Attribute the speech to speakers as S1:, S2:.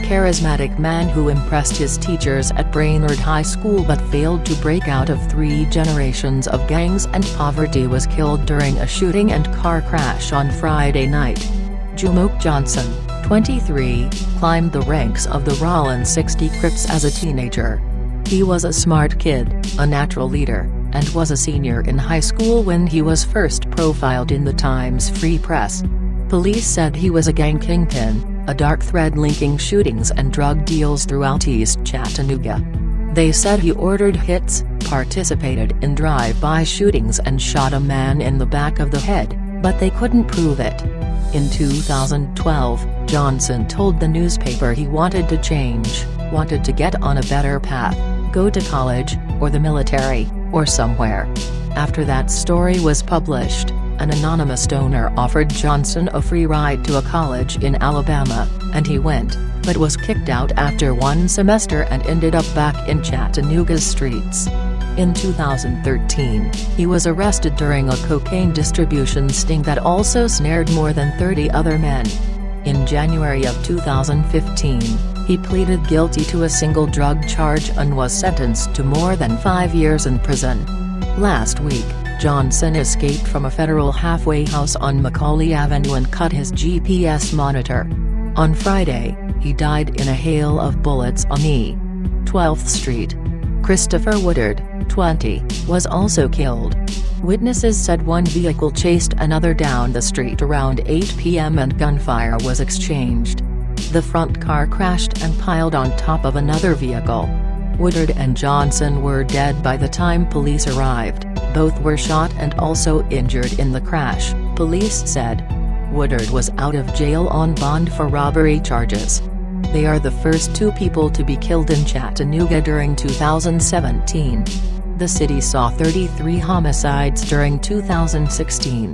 S1: charismatic man who impressed his teachers at Brainerd High School but failed to break out of 3 generations of gangs and poverty, was killed during a shooting and car crash on Friday night. Jumoke Johnson, 23, climbed the ranks of the Rollin 60 Crips as a teenager. He was a smart kid, a natural leader, and was a senior in high school when he was first profiled in the Times Free Press. Police said he was a gang kingpin, a dark thread linking shootings and drug deals throughout East Chattanooga. They said he ordered hits, participated in drive-by shootings and shot a man in the back of the head, but they couldn't prove it. In 2012, Johnson told the newspaper he wanted to change, wanted to get on a better path, go to college, or the military, or somewhere. After that story was published, an anonymous donor offered Johnson a free ride to a college in Alabama, and he went, but was kicked out after 1 semester and ended up back in Chattanooga's streets. In 2013, he was arrested during a cocaine distribution sting that also snared more than 30 other men. In January of 2015, he pleaded guilty to a single drug charge and was sentenced to more than 5 years in prison. Last week, Johnson escaped from a federal halfway house on Macaulay Avenue and cut his GPS monitor. On Friday, he died in a hail of bullets on E. 12th Street. Christopher Woodard, 20, was also killed. Witnesses said one vehicle chased another down the street around 8 p.m. and gunfire was exchanged. The front car crashed and piled on top of another vehicle. Woodard and Johnson were dead by the time police arrived. Both were shot and also injured in the crash, police said. Woodard was out of jail on bond for robbery charges. They are the first 2 people to be killed in Chattanooga during 2017. The city saw 33 homicides during 2016.